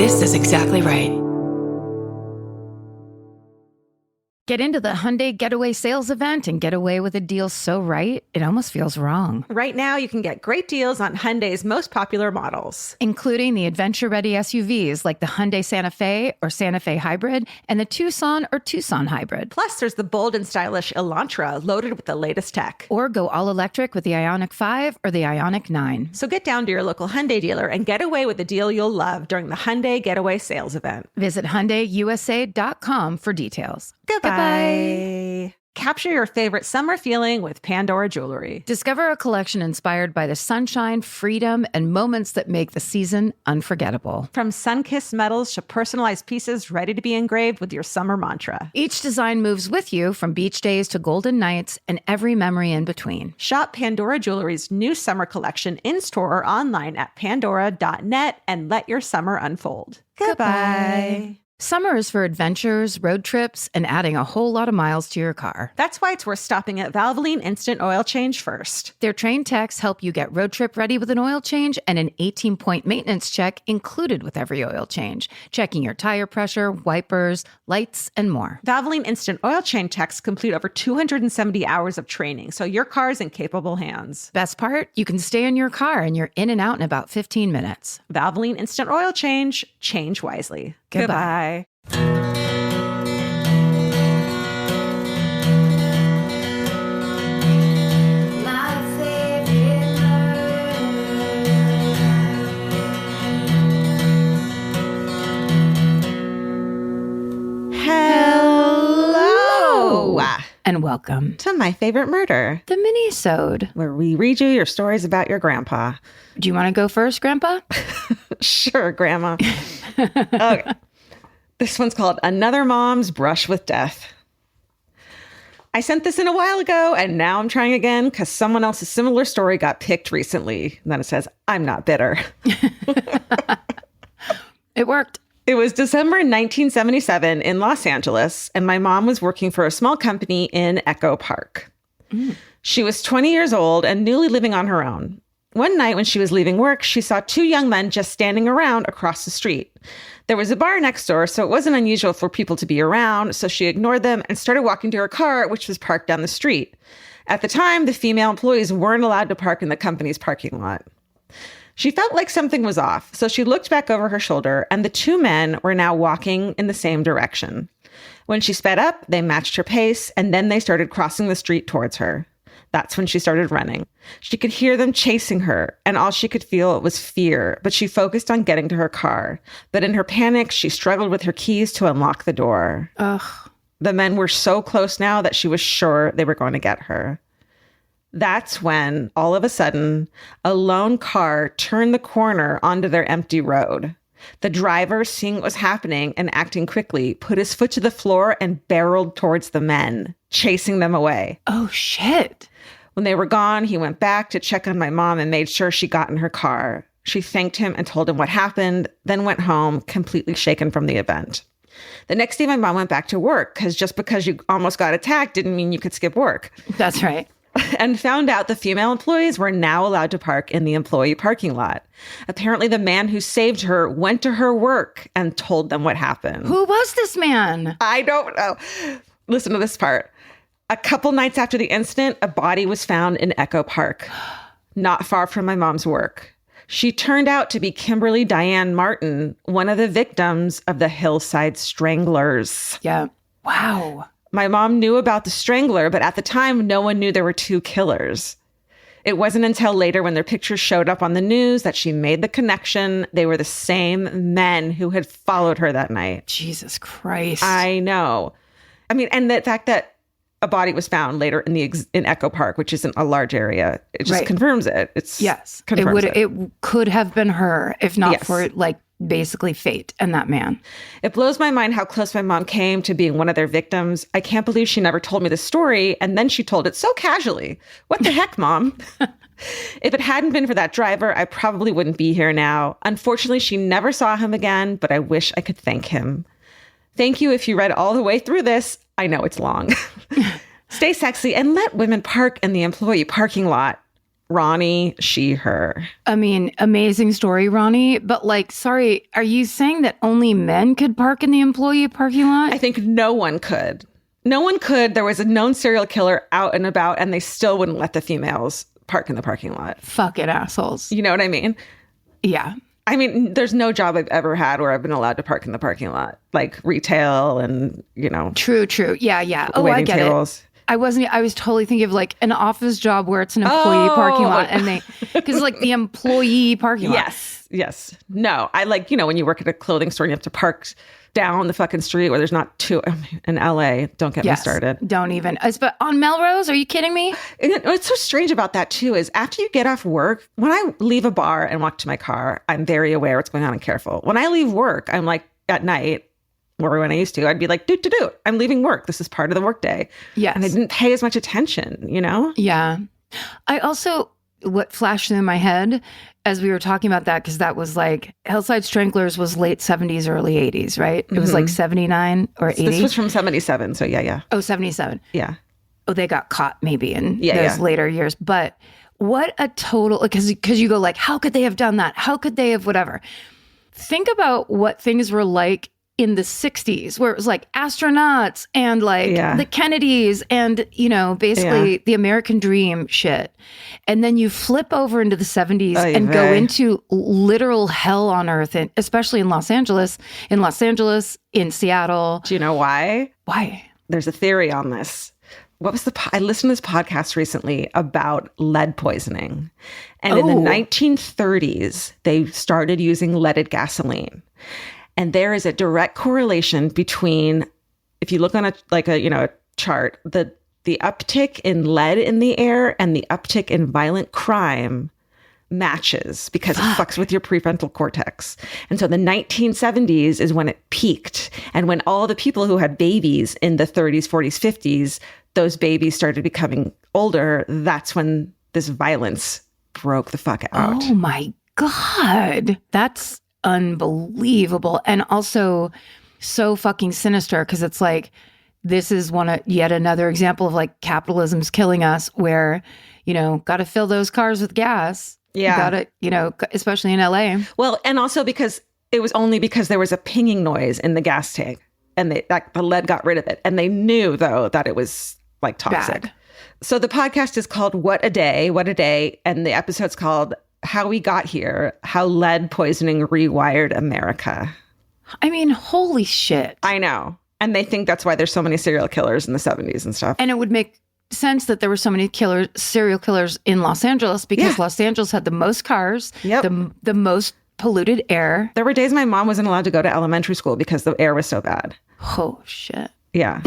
This is exactly right. Get into the Hyundai Getaway Sales Event and get away with a deal so right, it almost feels wrong. Right now, you can get great deals on Hyundai's most popular models, including the adventure-ready SUVs like the Hyundai Santa Fe or Santa Fe Hybrid and the Tucson or Tucson Hybrid. Plus, there's the bold and stylish Elantra loaded with the latest tech. Or go all-electric with the Ioniq 5 or the Ioniq 9. So get down to your local Hyundai dealer and get away with a deal you'll love during the Hyundai Getaway Sales Event. Visit HyundaiUSA.com for details. Goodbye. Capture your favorite summer feeling with Pandora Jewelry. Discover a collection inspired by the sunshine, freedom, and moments that make the season unforgettable. From sun-kissed metals to personalized pieces ready to be engraved with your summer mantra. Each design moves with you from beach days to golden nights and every memory in between. Shop Pandora Jewelry's new summer collection in-store or online at pandora.net and let your summer unfold. Goodbye. Summer is for adventures, road trips, and adding a whole lot of miles to your car. That's why it's worth stopping at Valvoline Instant Oil Change first. Their trained techs help you get road trip ready with an oil change and an 18-point maintenance check included with every oil change, checking your tire pressure, wipers, lights, and more. Valvoline Instant Oil Change techs complete over 270 hours of training, so your car's in capable hands. Best part? You can stay in your car and you're in and out in about 15 minutes. Valvoline Instant Oil Change. Change wisely. Goodbye. Hello. And welcome to My Favorite Murder, the Minisode, where we read you your stories about your grandpa. Do you want to go first, Grandpa? Sure, Grandma. Okay. This one's called Another Mom's Brush with Death. I sent this in a while ago, and now I'm trying again because someone else's similar story got picked recently. And then it says, I'm not bitter. It worked. It was December 1977 in Los Angeles, and my mom was working for a small company in Echo Park. She was 20 years old and newly living on her own. One night when she was leaving work, she saw two young men just standing around across the street. There was a bar next door, so it wasn't unusual for people to be around, so she ignored them and started walking to her car, which was parked down the street. At the time, the female employees weren't allowed to park in the company's parking lot. She felt like something was off, so she looked back over her shoulder, and the two men were now walking in the same direction. When she sped up, they matched her pace, and then they started crossing the street towards her. That's when she started running. She could hear them chasing her, and all she could feel was fear, but she focused on getting to her car. But in her panic, she struggled with her keys to unlock the door. Ugh. The men were so close now that she was sure they were going to get her. That's when, all of a sudden, a lone car turned the corner onto their empty road. The driver, seeing what was happening and acting quickly, put his foot to the floor and barreled towards the men, chasing them away. Oh, shit. When they were gone, he went back to check on my mom and made sure she got in her car. She thanked him and told him what happened, then went home, completely shaken from the event. The next day, my mom went back to work, because just because you almost got attacked didn't mean you could skip work. That's right. And found out the female employees were now allowed to park in the employee parking lot. Apparently, the man who saved her went to her work and told them what happened. Who was this man? I don't know. Listen to this part. A couple nights after the incident, a body was found in Echo Park, not far from my mom's work. She turned out to be Kimberly Diane Martin, one of the victims of the Hillside Stranglers. Yeah. Wow. My mom knew about the strangler, but at the time, no one knew there were two killers. It wasn't until later when their pictures showed up on the news that she made the connection. They were the same men who had followed her that night. Jesus Christ. I know. I mean, and the fact that a body was found later in Echo Park, which isn't a large area, it just confirms it. It could have been her, if not for basically fate and that man. It blows my mind how close my mom came to being one of their victims. I can't believe she never told me the story, and then she told it so casually. What the heck, Mom? If it hadn't been for that driver, I probably wouldn't be here now. Unfortunately, she never saw him again, but I wish I could thank him. Thank you if you read all the way through this. I know it's long. Stay sexy and let women park in the employee parking lot. Ronnie, she, her. I mean, amazing story, Ronnie. But like, sorry, are you saying that only men could park in the employee parking lot? I think no one could. No one could. There was a known serial killer out and about, and they still wouldn't let the females park in the parking lot. Fucking assholes. You know what I mean? Yeah. I mean, there's no job I've ever had where I've been allowed to park in the parking lot, like retail and, True. Yeah. Oh, I get tables. it. I was totally thinking of like an office job where it's an employee parking lot and because like the employee parking lot. Yes. No, I like, when you work at a clothing store and you have to park down the fucking street where there's not two in LA. Don't get me started. Don't even. But on Melrose, are you kidding me? And what's so strange about that too is after you get off work, when I leave a bar and walk to my car, I'm very aware what's going on and careful. When I leave work, I'm like at night, or when I used to, I'd be like, do. I'm leaving work. This is part of the workday. Yes. And I didn't pay as much attention, Yeah. I also, what flashed in my head as we were talking about that, because that was like, Hillside Stranglers was late 70s, early 80s, right? It was like 79 or 80. This was from 77, so yeah. Oh, 77. Yeah. Oh, they got caught maybe in those later years. But what a total, because you go like, how could they have done that? How could they have whatever? Think about what things were like in the 60s, where it was like astronauts and like the Kennedys and, basically the American dream shit. And then you flip over into the 70s and go into literal hell on earth, and especially in Los Angeles, in Seattle. Do you know why? Why? There's a theory on this. I listened to this podcast recently about lead poisoning. And in the 1930s, they started using leaded gasoline. And there is a direct correlation between, if you look on a chart, the uptick in lead in the air and the uptick in violent crime matches because it fucks with your prefrontal cortex. And so the 1970s is when it peaked. And when all the people who had babies in the 30s, 40s, 50s, those babies started becoming older, that's when this violence broke the fuck out. Oh my God. That's unbelievable. And also so fucking sinister, because it's like, this is yet another example of like capitalism's killing us, where, got to fill those cars with gas. Yeah. Got to, especially in LA. Well, and also because it was only because there was a pinging noise in the gas tank and the lead got rid of it. And they knew though that it was like toxic. Bad. So the podcast is called What a Day. And the episode's called How We Got Here, How Lead Poisoning Rewired America. I mean, holy shit. I know. And they think that's why there's so many serial killers in the 70s and stuff. And it would make sense that there were so many serial killers in Los Angeles, because Los Angeles had the most cars, the most polluted air. There were days my mom wasn't allowed to go to elementary school because the air was so bad. Oh, shit. Yeah.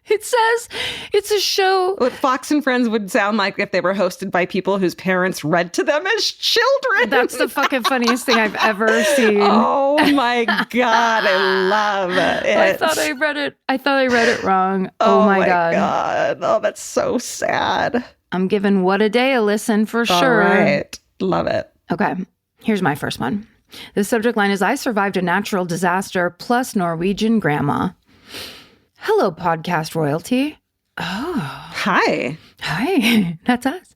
It says it's a show. What Fox and Friends would sound like if they were hosted by people whose parents read to them as children. That's the fucking funniest thing I've ever seen. Oh my God, I love it. I thought I read it wrong. Oh my God. Oh, that's so sad. I'm giving What a Day a listen for sure. All right. Love it. Okay. Here's my first one. The subject line is, I survived a natural disaster plus Norwegian grandma. Hello, podcast royalty. Oh. Hi. That's us.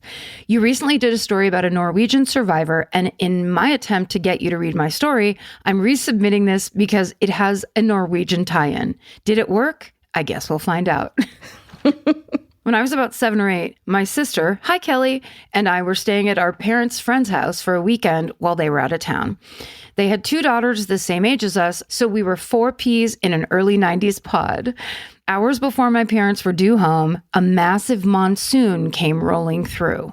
You recently did a story about a Norwegian survivor, and in my attempt to get you to read my story, I'm resubmitting this because it has a Norwegian tie-in. Did it work? I guess we'll find out. When I was about 7 or 8, my sister, hi Kelly, and I were staying at our parents' friend's house for a weekend while they were out of town. They had 2 daughters the same age as us, so we were 4 peas in an early 90s pod. Hours before my parents were due home, a massive monsoon came rolling through.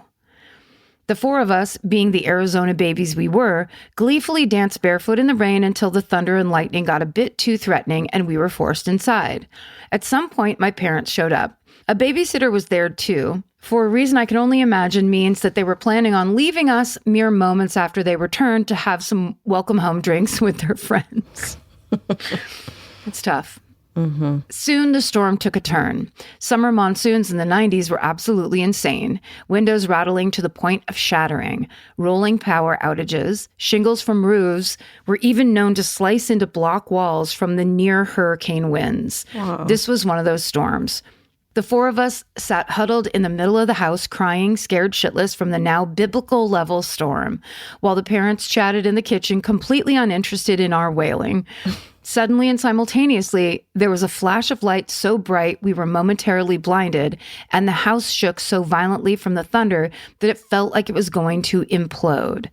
The 4 of us, being the Arizona babies we were, gleefully danced barefoot in the rain until the thunder and lightning got a bit too threatening and we were forced inside. At some point, my parents showed up. A babysitter was there too, for a reason I can only imagine means that they were planning on leaving us mere moments after they returned to have some welcome home drinks with their friends. It's tough. Mm-hmm. Soon the storm took a turn. Summer monsoons in the 90s were absolutely insane. Windows rattling to the point of shattering, rolling power outages, shingles from roofs were even known to slice into block walls from the near hurricane winds. Whoa. This was one of those storms. The four of us sat huddled in the middle of the house, crying, scared shitless from the now biblical level storm, while the parents chatted in the kitchen, completely uninterested in our wailing. Suddenly and simultaneously, there was a flash of light so bright we were momentarily blinded, and the house shook so violently from the thunder that it felt like it was going to implode.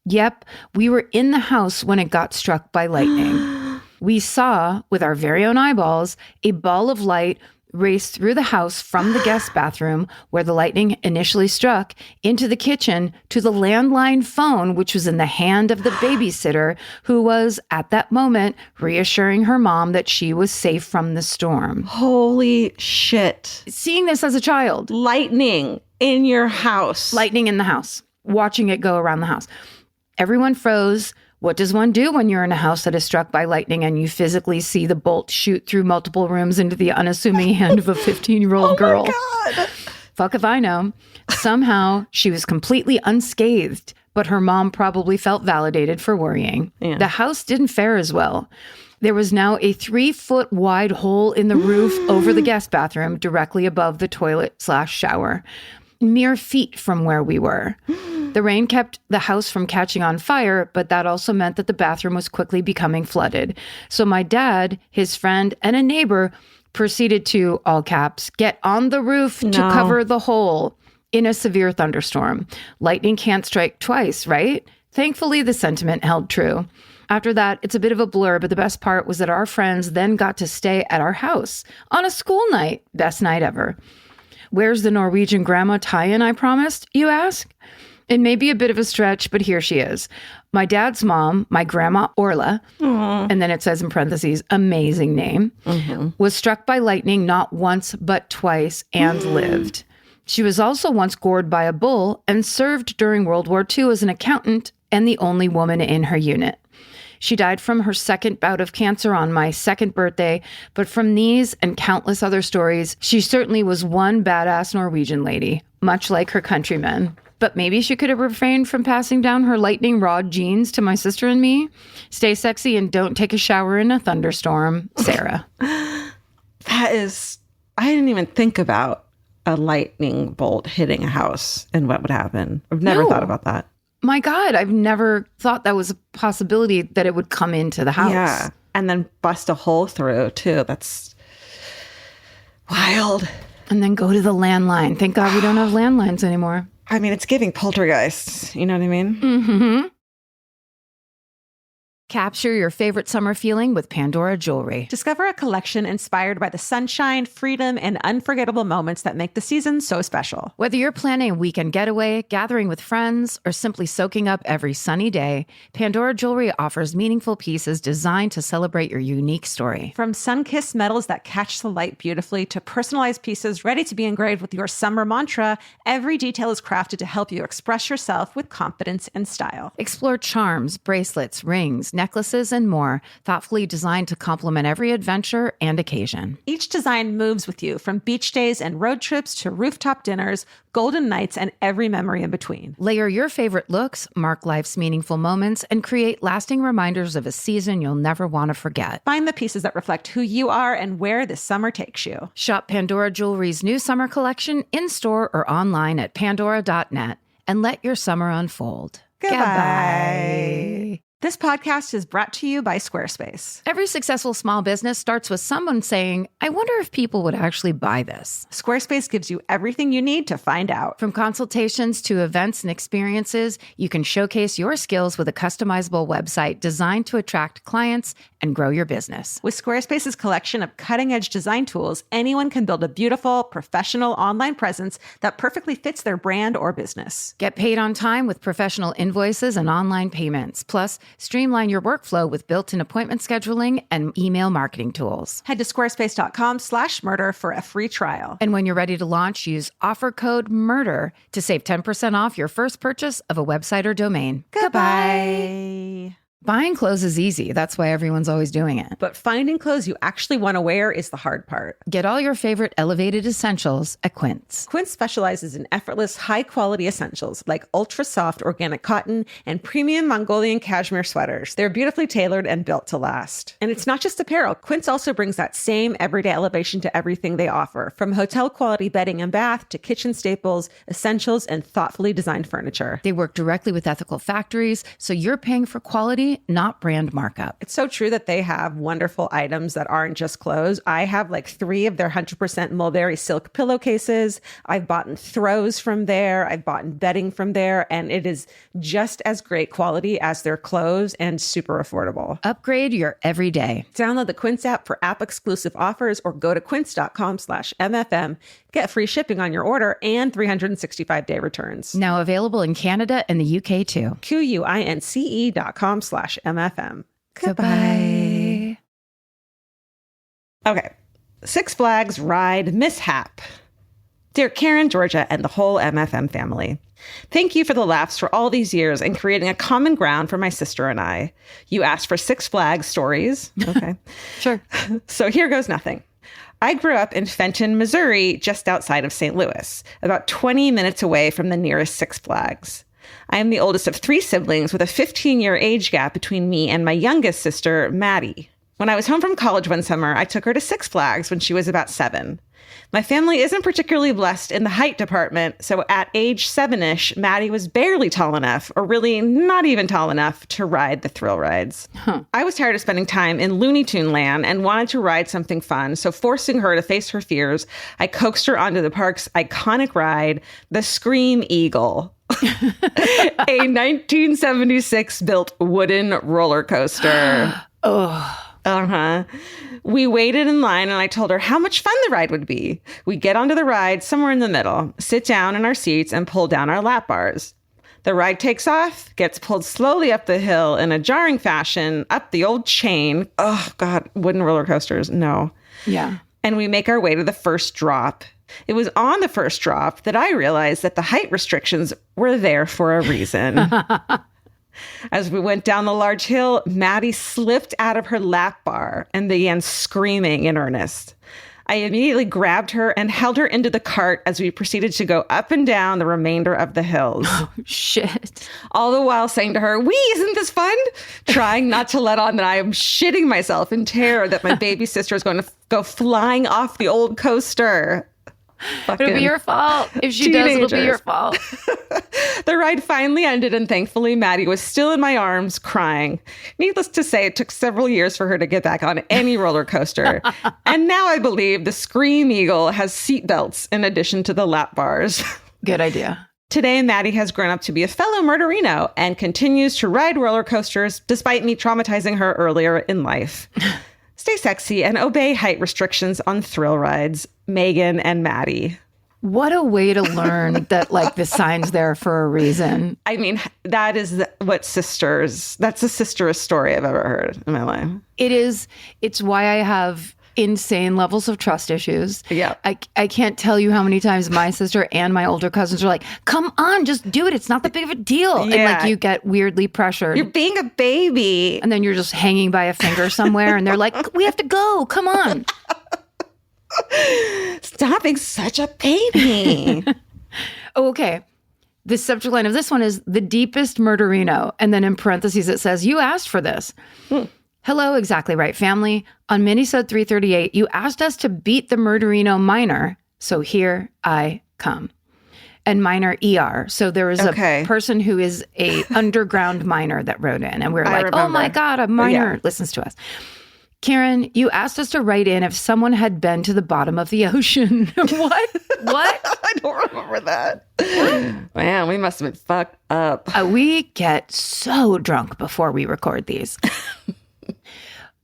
Yep, we were in the house when it got struck by lightning. We saw, with our very own eyeballs, a ball of light race through the house from the guest bathroom, where the lightning initially struck, into the kitchen to the landline phone, which was in the hand of the babysitter, who was, at that moment, reassuring her mom that she was safe from the storm. Holy shit. Seeing this as a child. Lightning in your house. Lightning in the house. Watching it go around the house. Everyone froze. What does one do when you're in a house that is struck by lightning and you physically see the bolt shoot through multiple rooms into the unassuming hand of a 15-year-old girl? Oh my God. Fuck if I know. Somehow she was completely unscathed, but her mom probably felt validated for worrying. Yeah. The house didn't fare as well. There was now a 3-foot wide hole in the roof over the guest bathroom, directly above the toilet/shower, mere feet from where we were. The rain kept the house from catching on fire, but that also meant that the bathroom was quickly becoming flooded. So my dad, his friend, and a neighbor proceeded to, all caps, get on the roof to cover the hole in a severe thunderstorm. Lightning can't strike twice, right? Thankfully, the sentiment held true. After that, it's a bit of a blur, but the best part was that our friends then got to stay at our house on a school night. Best night ever. Where's the Norwegian grandma tie-in I promised, you ask? It may be a bit of a stretch, but here she is. My dad's mom, my grandma Orla, and then it says in parentheses, amazing name, was struck by lightning not once but twice and lived. She was also once gored by a bull and served during World War II as an accountant and the only woman in her unit. She died from her second bout of cancer on my second birthday, but from these and countless other stories, she certainly was one badass Norwegian lady, much like her countrymen. But maybe she could have refrained from passing down her lightning rod genes to my sister and me. Stay sexy and don't take a shower in a thunderstorm, Sarah. That is, I didn't even think about a lightning bolt hitting a house and what would happen. I've never thought about that. My God, I've never thought that was a possibility that it would come into the house. Yeah. And then bust a hole through, too. That's wild. And then go to the landline. Thank God we don't have landlines anymore. I mean, it's giving poltergeists. You know what I mean? Mm-hmm. Capture your favorite summer feeling with Pandora Jewelry. Discover a collection inspired by the sunshine, freedom, and unforgettable moments that make the season so special. Whether you're planning a weekend getaway, gathering with friends, or simply soaking up every sunny day, Pandora Jewelry offers meaningful pieces designed to celebrate your unique story. From sun-kissed metals that catch the light beautifully to personalized pieces ready to be engraved with your summer mantra, every detail is crafted to help you express yourself with confidence and style. Explore charms, bracelets, rings, necklaces, and more, thoughtfully designed to complement every adventure and occasion. Each design moves with you, from beach days and road trips to rooftop dinners, golden nights, and every memory in between. Layer your favorite looks, mark life's meaningful moments, and create lasting reminders of a season you'll never want to forget. Find the pieces that reflect who you are and where this summer takes you. Shop Pandora Jewelry's new summer collection in-store or online at pandora.net and let your summer unfold. Goodbye. This podcast is brought to you by Squarespace. Every successful small business starts with someone saying, I wonder if people would actually buy this. Squarespace gives you everything you need to find out. From consultations to events and experiences, you can showcase your skills with a customizable website designed to attract clients and grow your business. With Squarespace's collection of cutting-edge design tools, anyone can build a beautiful, professional online presence that perfectly fits their brand or business. Get paid on time with professional invoices and online payments. Plus, streamline your workflow with built-in appointment scheduling and email marketing tools. Head to squarespace.com/murder for a free trial. And when you're ready to launch, use offer code MURDER to save 10% off your first purchase of a website or domain. Goodbye. Buying clothes is easy. That's why everyone's always doing it. But finding clothes you actually want to wear is the hard part. Get all your favorite elevated essentials at Quince. Quince specializes in effortless, high-quality essentials like ultra-soft organic cotton and premium Mongolian cashmere sweaters. They're beautifully tailored and built to last. And it's not just apparel. Quince also brings that same everyday elevation to everything they offer, from hotel-quality bedding and bath to kitchen staples, essentials, and thoughtfully designed furniture. They work directly with ethical factories, so you're paying for quality, not brand markup. It's so true that they have wonderful items that aren't just clothes. I have like 3 of their 100% mulberry silk pillowcases. I've bought throws from there. I've bought bedding from there, and it is just as great quality as their clothes and super affordable. Upgrade your everyday. Download the Quince app for app-exclusive offers or go to quince.com/MFM. Get free shipping on your order and 365-day returns. Now available in Canada and the UK too. QUINCE.com/MFM. Goodbye. Okay. Six Flags ride mishap. Dear Karen, Georgia, and the whole MFM family, thank you for the laughs for all these years and creating a common ground for my sister and I. You asked for Six Flags stories. Okay. Sure. So here goes nothing. I grew up in Fenton, Missouri, just outside of St. Louis, about 20 minutes away from the nearest Six Flags. I am the oldest of 3 siblings with a 15-year age gap between me and my youngest sister, Maddie. When I was home from college one summer, I took her to Six Flags when she was about 7. My family isn't particularly blessed in the height department, so at age 7-ish, Maddie was barely tall enough, or really not even tall enough, to ride the thrill rides. I was tired of spending time in Looney Tune land and wanted to ride something fun, so forcing her to face her fears, I coaxed her onto the park's iconic ride, the Scream Eagle. A 1976 built wooden roller coaster. We waited in line and I told her how much fun the ride would be. We get onto the ride somewhere in the middle, sit down in our seats and pull down our lap bars. The ride takes off, gets pulled slowly up the hill in a jarring fashion, up the old chain. Oh God, wooden roller coasters. No. Yeah. And we make our way to the first drop. It was on the first drop that I realized that the height restrictions were there for a reason. As we went down the large hill, Maddie slipped out of her lap bar and began screaming in earnest. I immediately grabbed her and held her into the cart as we proceeded to go up and down the remainder of the hills. Oh, shit. All the while saying to her, "Wee, isn't this fun?" Trying not to let on that I am shitting myself in terror that my baby sister is going to go flying off the old coaster. It'll be your fault. If she does, it'll be your fault. The ride finally ended, and thankfully, Maddie was still in my arms crying. Needless to say, it took several years for her to get back on any roller coaster. And now I believe the Scream Eagle has seatbelts in addition to the lap bars. Good idea. Today, Maddie has grown up to be a fellow murderino and continues to ride roller coasters despite me traumatizing her earlier in life. Stay sexy and obey height restrictions on thrill rides. Megan and Maddie. What a way to learn that, like, the sign's there for a reason. I mean, that is that's the sisterest story I've ever heard in my life. It is. It's why I have insane levels of trust issues. Yeah. I can't tell you how many times my sister and my older cousins are like, come on, just do it. It's not that big of a deal. Yeah. And like you get weirdly pressured. You're being a baby. And then you're just hanging by a finger somewhere and they're like, we have to go. Come on. Stop being such a baby. Oh, okay. The subject line of this one is the deepest murderino. And then in parentheses, it says, you asked for this. Hello, exactly right, family. On Minisode 338, you asked us to beat the murderino minor. So here I come. And minor ER. So there was a person who is a underground miner that wrote in. And we were like, oh my God, a miner listens to us. Karen, you asked us to write in if someone had been to the bottom of the ocean. What? I don't remember that. Man, we must have been fucked up. We get so drunk before we record these.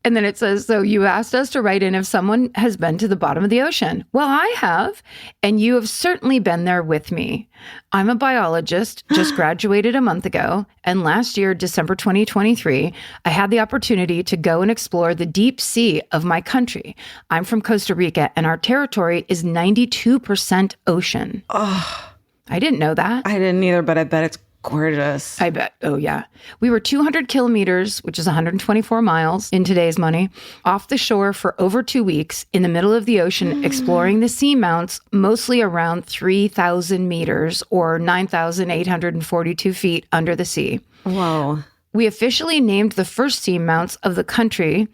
And then it says, so you asked us to write in if someone has been to the bottom of the ocean. Well, I have, and you have certainly been there with me. I'm a biologist, just graduated a month ago, and last year, December 2023, I had the opportunity to go and explore the deep sea of my country. I'm from Costa Rica, and our territory is 92% ocean. Oh, I didn't know that. I didn't either, but I bet it's gorgeous. I bet. Oh, yeah. We were 200 kilometers, which is 124 miles in today's money, off the shore for over 2 weeks in the middle of the ocean, exploring the seamounts, mostly around 3,000 meters or 9,842 feet under the sea. Whoa. We officially named the first seamounts of the country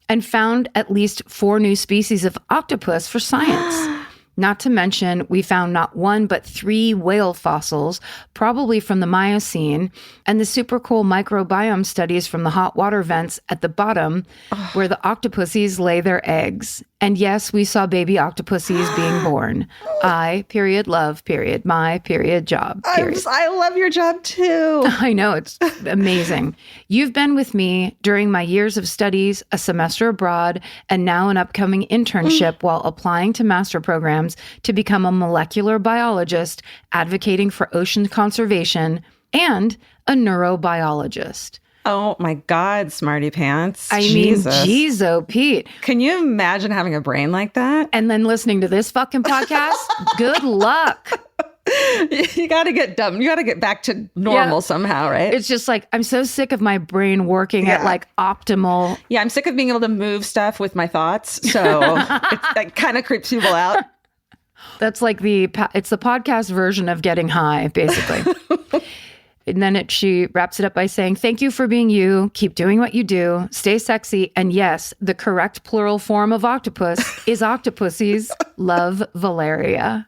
and found at least 4 new species of octopus for science. Not to mention, we found not 1, but 3 whale fossils, probably from the Miocene, and the super cool microbiome studies from the hot water vents at the bottom where the octopuses lay their eggs. And yes, we saw baby octopuses being born. Love, my, job, I love your job too. I know, it's amazing. You've been with me during my years of studies, a semester abroad, and now an upcoming internship while applying to master programs to become a molecular biologist, advocating for ocean conservation, and a neurobiologist. Oh my God, smarty pants. I mean, geez, Pete. Can you imagine having a brain like that? And then listening to this fucking podcast? Good luck. You got to get dumb. You got to get back to normal somehow, right? It's just like, I'm so sick of my brain working at like optimal. Yeah, I'm sick of being able to move stuff with my thoughts. So that kind of creeps people out. That's like it's the podcast version of getting high, basically. And then she wraps it up by saying, thank you for being you. Keep doing what you do. Stay sexy. And yes, the correct plural form of octopus is octopuses. Love, Valeria.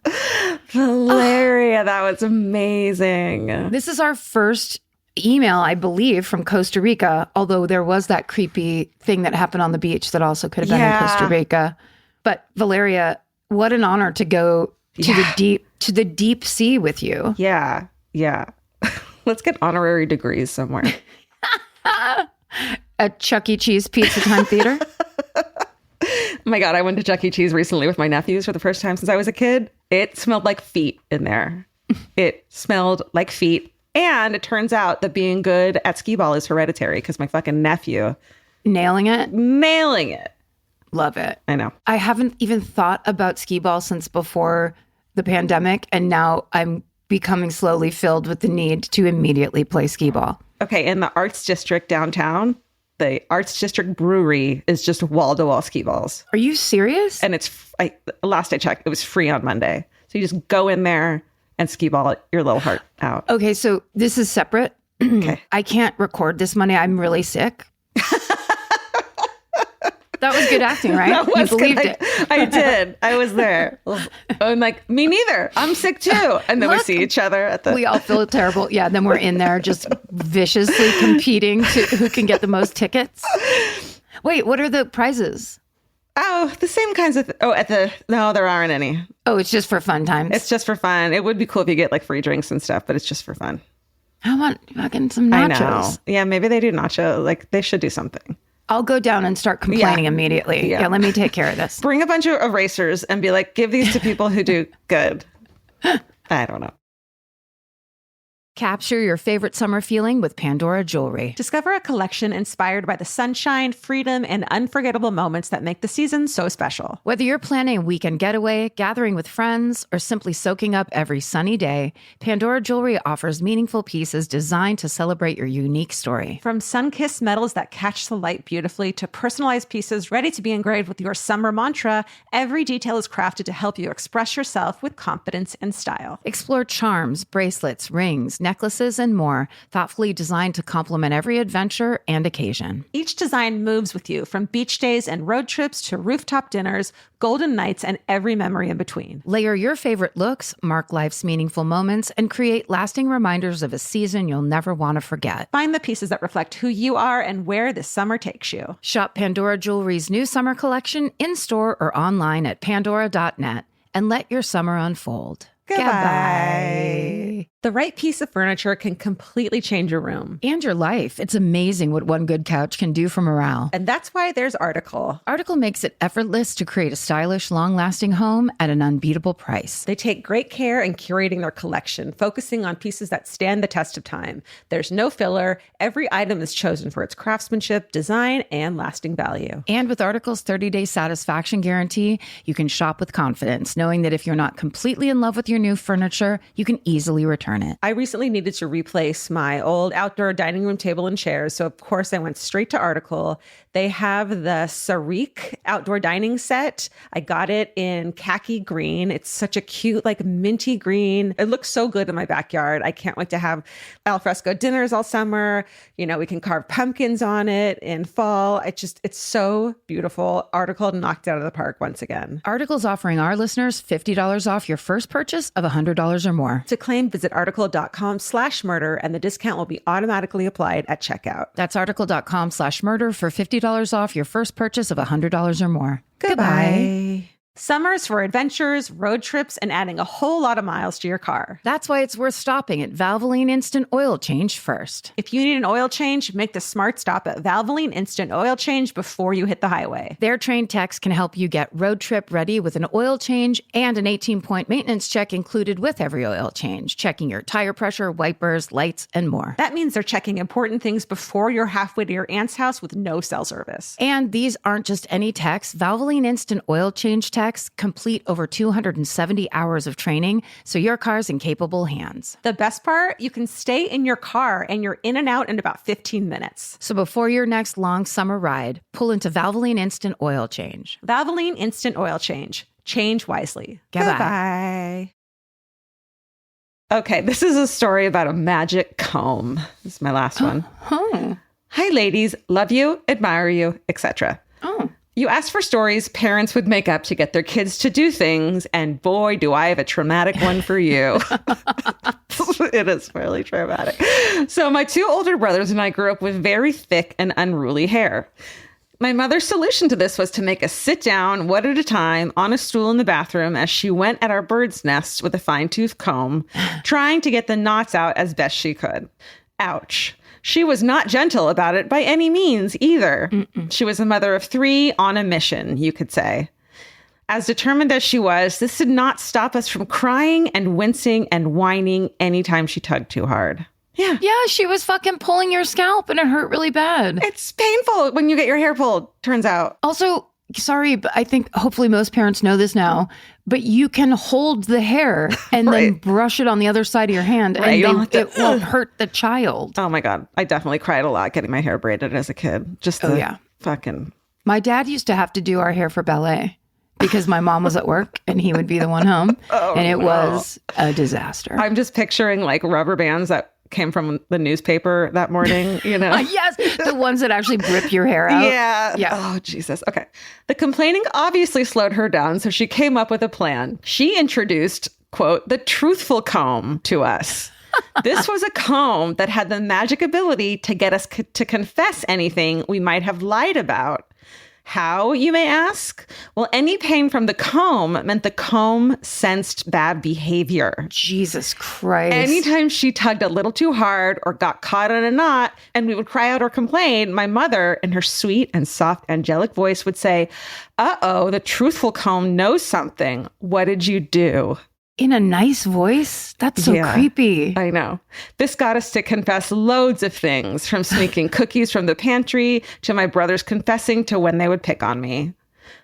Valeria, that was amazing. This is our first email, I believe, from Costa Rica, although there was that creepy thing that happened on the beach that also could have been in Costa Rica. But Valeria, what an honor to go to the deep sea with you. Yeah. Let's get honorary degrees somewhere. At Chuck E. Cheese Pizza Time Theater. Oh my God, I went to Chuck E. Cheese recently with my nephews for the first time since I was a kid. It smelled like feet in there. It smelled like feet. And it turns out that being good at skee ball is hereditary because my fucking nephew. Nailing it. Love it. I know. I haven't even thought about skee ball since before the pandemic. And now I'm becoming slowly filled with the need to immediately play skee ball. Okay, in the Arts District downtown, the Arts District Brewery is just wall-to-wall skee balls. Are you serious? And last I checked, it was free on Monday. So you just go in there and skee ball your little heart out. Okay, so this is separate. Okay. I can't record this Monday. I'm really sick. That was good acting, right? You believed it. I did. I was there. I'm like, me neither. I'm sick too. And then we see each other at the... We all feel terrible. Yeah, then we're in there just viciously competing to who can get the most tickets. Wait, what are the prizes? Oh, the same kinds of... No, there aren't any. Oh, it's just for fun times. It's just for fun. It would be cool if you get like free drinks and stuff, but it's just for fun. I want fucking some nachos. I know. Yeah, maybe they do nacho. Like they should do something. I'll go down and start complaining immediately. Yeah, let me take care of this. Bring a bunch of erasers and be like, give these to people who do good. I don't know. Capture your favorite summer feeling with Pandora Jewelry. Discover a collection inspired by the sunshine, freedom, and unforgettable moments that make the season so special. Whether you're planning a weekend getaway, gathering with friends, or simply soaking up every sunny day, Pandora Jewelry offers meaningful pieces designed to celebrate your unique story. From sun-kissed metals that catch the light beautifully to personalized pieces ready to be engraved with your summer mantra, every detail is crafted to help you express yourself with confidence and style. Explore charms, bracelets, rings, necklaces, and more, thoughtfully designed to complement every adventure and occasion. Each design moves with you, from beach days and road trips to rooftop dinners, golden nights, and every memory in between. Layer your favorite looks, mark life's meaningful moments, and create lasting reminders of a season you'll never want to forget. Find the pieces that reflect who you are and where this summer takes you. Shop Pandora Jewelry's new summer collection in-store or online at pandora.net and let your summer unfold. Goodbye. The right piece of furniture can completely change your room. And your life. It's amazing what one good couch can do for morale. And that's why there's Article. Article makes it effortless to create a stylish, long-lasting home at an unbeatable price. They take great care in curating their collection, focusing on pieces that stand the test of time. There's no filler. Every item is chosen for its craftsmanship, design, and lasting value. And with Article's 30-day satisfaction guarantee, you can shop with confidence, knowing that if you're not completely in love with your new furniture, you can easily return return it. I recently needed to replace my old outdoor dining room table and chairs. So, of course, I went straight to Article. They have the Sarik outdoor dining set. I got it in khaki green. It's such a cute, like minty green. It looks so good in my backyard. I can't wait to have alfresco dinners all summer. You know, we can carve pumpkins on it in fall. It's so beautiful. Article knocked it out of the park once again. Article's offering our listeners $50 off your first purchase of $100 or more. To claim, visit article.com/murder and the discount will be automatically applied at checkout. That's article.com/murder for $50 off your first purchase of $100 or more. Goodbye. Summer's for adventures, road trips, and adding a whole lot of miles to your car. That's why it's worth stopping at Valvoline Instant Oil Change first. If you need an oil change, make the smart stop at Valvoline Instant Oil Change before you hit the highway. Their trained techs can help you get road trip ready with an oil change and an 18-point maintenance check included with every oil change, checking your tire pressure, wipers, lights, and more. That means they're checking important things before you're halfway to your aunt's house with no cell service. And these aren't just any techs. Valvoline Instant Oil Change techs complete over 270 hours of training, so your car's in capable hands. The best part, you can stay in your car and you're in and out in about 15 minutes. So before your next long summer ride, pull into Valvoline Instant Oil Change. Valvoline Instant Oil Change. Change wisely. Goodbye. Okay, this is a story about a magic comb. This is my last one. Oh. Hi, ladies. Love you, admire you, etc. Oh. You asked for stories parents would make up to get their kids to do things, and boy, do I have a traumatic one for you. It is really traumatic. So my two older brothers and I grew up with very thick and unruly hair. My mother's solution to this was to make us sit down one at a time on a stool in the bathroom as she went at our bird's nest with a fine-tooth comb, trying to get the knots out as best she could. Ouch. She was not gentle about it by any means either. She was a mother of three on a mission, you could say. As determined as she was, this did not stop us from crying and wincing and whining anytime she tugged too hard. Yeah. Yeah, she was fucking pulling your scalp and it hurt really bad. It's painful when you get your hair pulled, turns out. Also, sorry, but I think hopefully most parents know this now, but you can hold the hair and then brush it on the other side of your hand and then it won't hurt the child. Oh my God. I definitely cried a lot getting my hair braided as a kid. Just fucking. My dad used to have to do our hair for ballet because my mom was at work and he would be the one home. And it was a disaster. I'm just picturing like rubber bands that came from the newspaper that morning, you know? Yes, the ones that actually rip your hair out. Yeah. Oh, Jesus. Okay. The complaining obviously slowed her down, so she came up with a plan. She introduced, quote, the truthful comb to us. This was a comb that had the magic ability to get us to confess anything we might have lied about. How, you may ask? Well, any pain from the comb meant the comb sensed bad behavior. Jesus Christ. Anytime she tugged a little too hard or got caught in a knot and we would cry out or complain, my mother, in her sweet and soft angelic voice, would say, uh-oh, the truthful comb knows something. What did you do? In a nice voice? That's so creepy. I know. This got us to confess loads of things, from sneaking cookies from the pantry to my brothers confessing to when they would pick on me.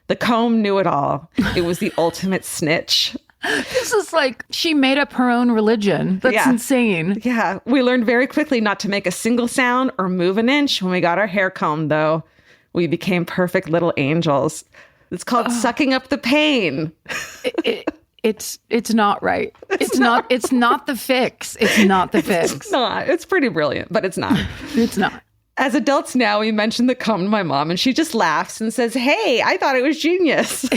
The comb knew it all. It was the ultimate snitch. This is like she made up her own religion. That's insane. Yeah. We learned very quickly not to make a single sound or move an inch when we got our hair combed, though. We became perfect little angels. It's called sucking up the pain. It's not right. It's not the fix. It's not the fix. It's not. It's pretty brilliant, but it's not. It's not. As adults now, we mention the comb to my mom and she just laughs and says, hey, I thought it was genius.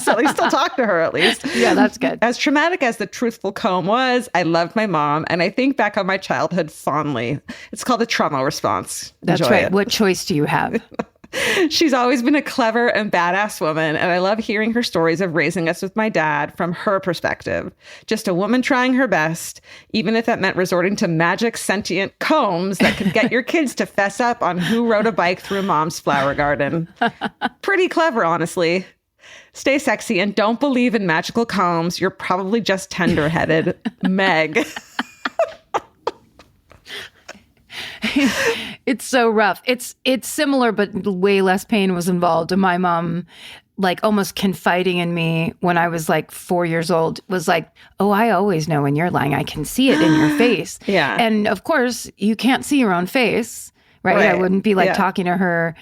So we still talk to her at least. Yeah, that's good. As traumatic as the truthful comb was, I loved my mom and I think back on my childhood fondly. It's called a trauma response. That's Enjoy right. it. What choice do you have? She's always been a clever and badass woman, and I love hearing her stories of raising us with my dad from her perspective. Just a woman trying her best, even if that meant resorting to magic sentient combs that could get your kids to fess up on who rode a bike through mom's flower garden. Pretty clever, honestly. Stay sexy and don't believe in magical combs. You're probably just tender-headed. Meg. It's so rough. It's similar, but way less pain was involved. And my mom like almost confiding in me when I was like 4 years old, was like, oh, I always know when you're lying. I can see it in your face. Yeah. And of course, you can't see your own face, right? I wouldn't be like talking to her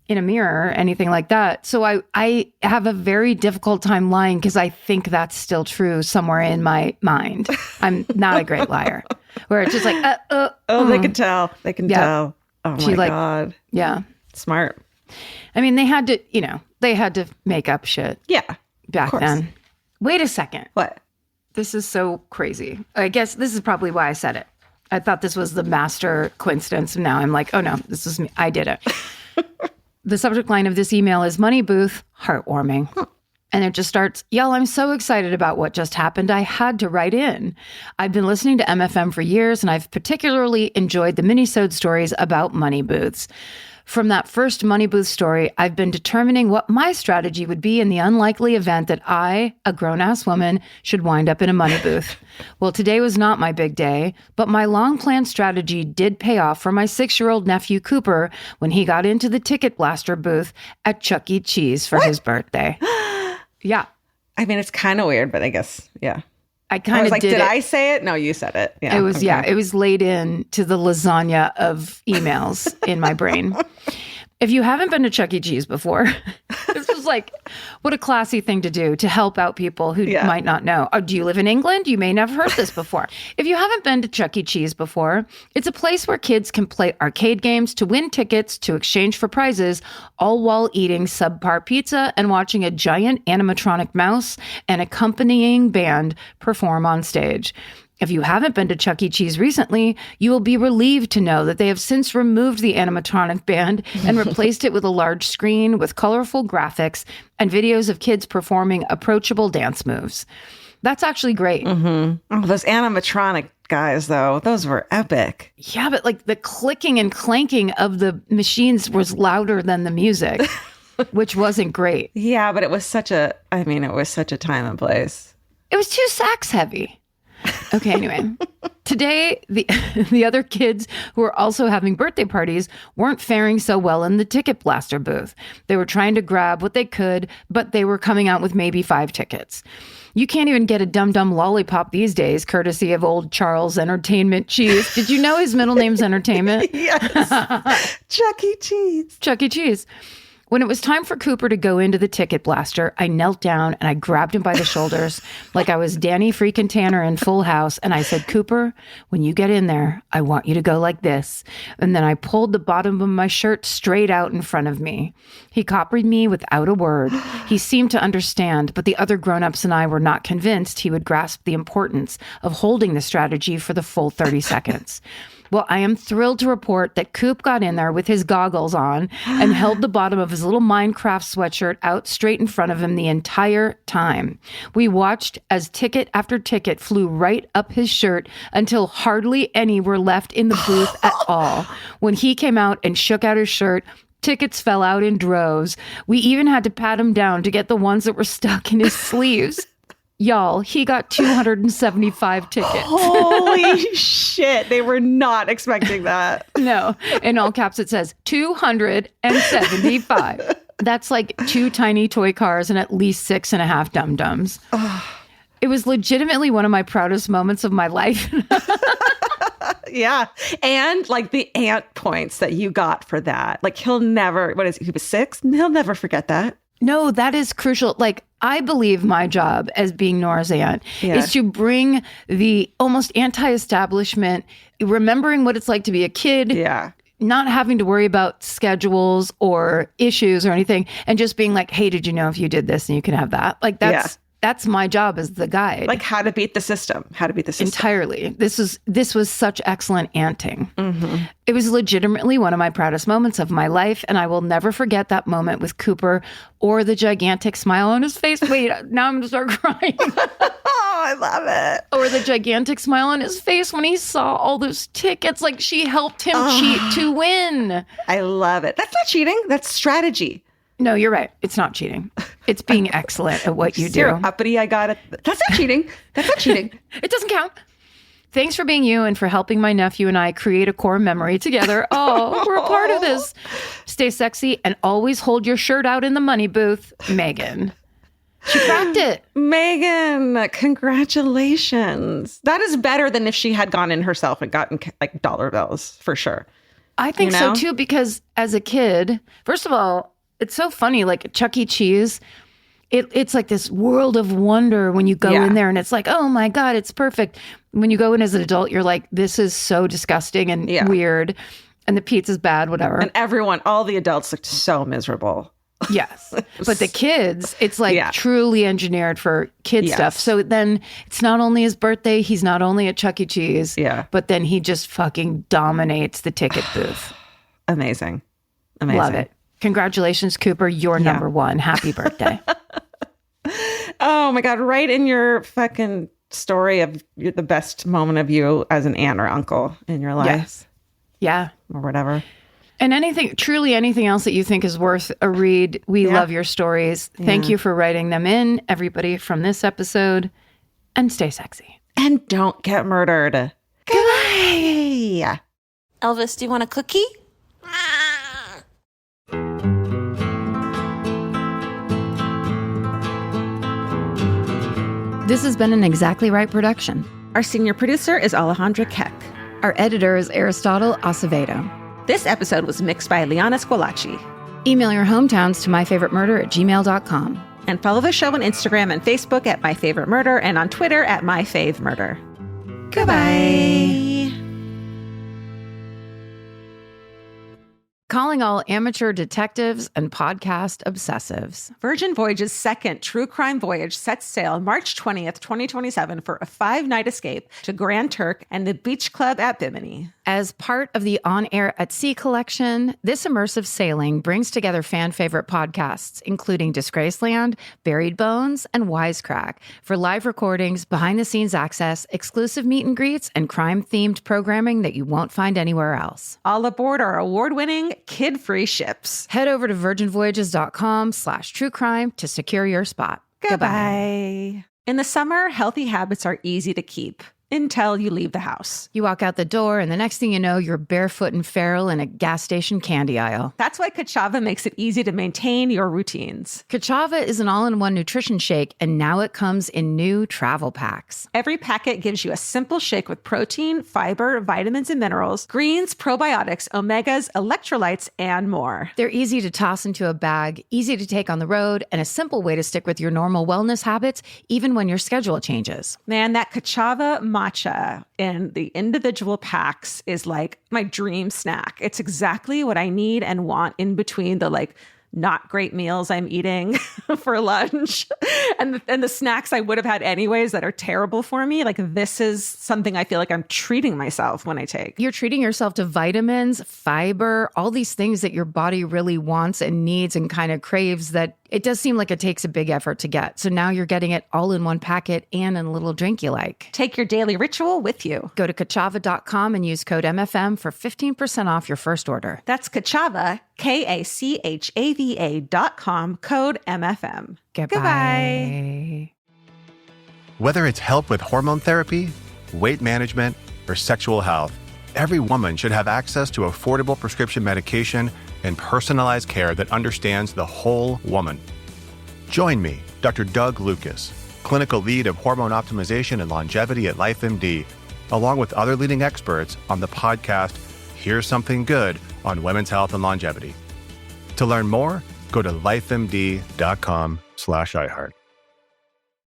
in a mirror or anything like that. So I have a very difficult time lying because I think that's still true somewhere in my mind. I'm not a great liar. Where it's just like, they can tell. They can tell. Oh my God. Yeah. Smart. I mean, they had to make up shit. Yeah. Back then. Wait a second. What? This is so crazy. I guess this is probably why I said it. I thought this was the master coincidence. And now I'm like, oh no, this is me. I did it. The subject line of this email is Money Booth, heartwarming. And it just starts, y'all, I'm so excited about what just happened. I had to write in. I've been listening to MFM for years, and I've particularly enjoyed the Minisode stories about money booths. From that first money booth story, I've been determining what my strategy would be in the unlikely event that I, a grown-ass woman, should wind up in a money booth. Well, today was not my big day, but my long-planned strategy did pay off for my 6-year-old nephew, Cooper, when he got into the ticket blaster booth at Chuck E. Cheese for his birthday. Yeah. I mean, it's kind of weird, but I guess, yeah. I kind of like, did I say it? No, you said it. Yeah. It was, it was laid in to the lasagna of emails in my brain. If you haven't been to Chuck E. Cheese before, this is like, what a classy thing to do to help out people who might not know. Oh, do you live in England? You may never heard this before. If you haven't been to Chuck E. Cheese before, it's a place where kids can play arcade games to win tickets to exchange for prizes, all while eating subpar pizza and watching a giant animatronic mouse and accompanying band perform on stage. If you haven't been to Chuck E. Cheese recently, you will be relieved to know that they have since removed the animatronic band and replaced it with a large screen with colorful graphics and videos of kids performing approachable dance moves. That's actually great. Mm-hmm. Oh, those animatronic guys, though, those were epic. Yeah, but like the clicking and clanking of the machines was louder than the music, which wasn't great. Yeah, but it was such a time and place. It was too sax heavy. Okay, anyway. Today, the other kids who were also having birthday parties weren't faring so well in the ticket blaster booth. They were trying to grab what they could, but they were coming out with maybe 5 tickets. You can't even get a dum-dum lollipop these days, courtesy of old Charles Entertainment Cheese. Did you know his middle name's Entertainment? Yes. Chuck E. Cheese. Chuck E. Cheese. When it was time for Cooper to go into the ticket blaster, I knelt down and I grabbed him by the shoulders like I was Danny freaking Tanner in Full House. And I said, Cooper, when you get in there, I want you to go like this. And then I pulled the bottom of my shirt straight out in front of me. He copied me without a word. He seemed to understand, but the other grown-ups and I were not convinced he would grasp the importance of holding the strategy for the full 30 seconds. Well, I am thrilled to report that Coop got in there with his goggles on and held the bottom of his little Minecraft sweatshirt out straight in front of him the entire time. We watched as ticket after ticket flew right up his shirt until hardly any were left in the booth at all. When he came out and shook out his shirt, tickets fell out in droves. We even had to pat him down to get the ones that were stuck in his sleeves. Y'all, he got 275 tickets. Holy shit. They were not expecting that. No. In all caps, it says 275. That's like 2 tiny toy cars and at least 6.5 dum-dums. It was legitimately one of my proudest moments of my life. Yeah. And like the ant points that you got for that. Like he was 6? He'll never forget that. No, that is crucial. Like, I believe my job as being Nora's aunt is to bring the almost anti-establishment, remembering what it's like to be a kid, not having to worry about schedules or issues or anything, and just being like, hey, did you know if you did this and you can have that? Like, that's my job as the guide. Like how to beat the system. Entirely. This was such excellent aunting. Mm-hmm. It was legitimately one of my proudest moments of my life, and I will never forget that moment with Cooper or the gigantic smile on his face. Wait, now I'm going to start crying. Oh, I love it. Or the gigantic smile on his face when he saw all those tickets. Like she helped him cheat to win. I love it. That's not cheating. That's strategy. No, you're right. It's not cheating. It's being excellent at what you do. Uppity, I got it. That's not cheating. That's not cheating. It doesn't count. Thanks for being you and for helping my nephew and I create a core memory together. Oh, we're a part of this. Stay sexy and always hold your shirt out in the money booth. Megan. She cracked it. Megan, congratulations. That is better than if she had gone in herself and gotten like dollar bills, for sure. I think so too, because as a kid, first of all, it's so funny, like Chuck E. Cheese, it's like this world of wonder when you go in there and it's like, oh my God, it's perfect. When you go in as an adult, you're like, this is so disgusting and weird. And the pizza's bad, whatever. And all the adults looked so miserable. Yes. But the kids, it's like truly engineered for kid stuff. So then it's not only his birthday, he's not only at Chuck E. Cheese, but then he just fucking dominates the ticket booth. Amazing. Love it. Congratulations, Cooper. You're number one. Happy birthday. Oh my God. Right in your fucking story of the best moment of you as an aunt or uncle in your life. Yes. Yeah. Or whatever. And truly anything else that you think is worth a read. We love your stories. Thank you for writing them in, everybody, from this episode. And stay sexy. And don't get murdered. Goodbye. Elvis, do you want a cookie? This has been an Exactly Right production. Our senior producer is Alejandra Keck. Our editor is Aristotle Acevedo. This episode was mixed by Liana Squilacci. Email your hometowns to myfavoritemurder@gmail.com. And follow the show on Instagram and Facebook at myfavoritemurder and on Twitter at myfavemurder. Goodbye. Calling all amateur detectives and podcast obsessives. Virgin Voyage's second true crime voyage sets sail March 20th, 2027 for a 5-night escape to Grand Turk and the Beach Club at Bimini. As part of the On Air at Sea collection, this immersive sailing brings together fan favorite podcasts, including Disgraceland, Buried Bones, and Wisecrack, for live recordings, behind the scenes access, exclusive meet and greets, and crime themed programming that you won't find anywhere else. All aboard our award-winning kid-free ships. Head over to virginvoyages.com/truecrime to secure your spot. Goodbye. In the summer, healthy habits are easy to keep until you leave the house. You walk out the door, and the next thing you know, you're barefoot and feral in a gas station candy aisle. That's why Kachava makes it easy to maintain your routines. Kachava is an all-in-one nutrition shake, and now it comes in new travel packs. Every packet gives you a simple shake with protein, fiber, vitamins and minerals, greens, probiotics, omegas, electrolytes, and more. They're easy to toss into a bag, easy to take on the road, and a simple way to stick with your normal wellness habits, even when your schedule changes. Man, that Kachava matcha in the individual packs is like my dream snack. It's exactly what I need and want in between the not great meals I'm eating for lunch and the snacks I would have had anyways that are terrible for me. Like, this is something I feel like I'm treating myself when I take. You're treating yourself to vitamins, fiber, all these things that your body really wants and needs and kind of craves that it does seem like it takes a big effort to get. So now you're getting it all in one packet and in a little drink you like. Take your daily ritual with you. Go to Kachava.com and use code MFM for 15% off your first order. That's Kachava, KACHAVA.com, code MFM. Goodbye. Whether it's help with hormone therapy, weight management, or sexual health, every woman should have access to affordable prescription medication and personalized care that understands the whole woman. Join me, Dr. Doug Lucas, clinical lead of hormone optimization and longevity at LifeMD, along with other leading experts on the podcast, Here's Something Good on Women's Health and Longevity. To learn more, go to lifemd.com/iHeart.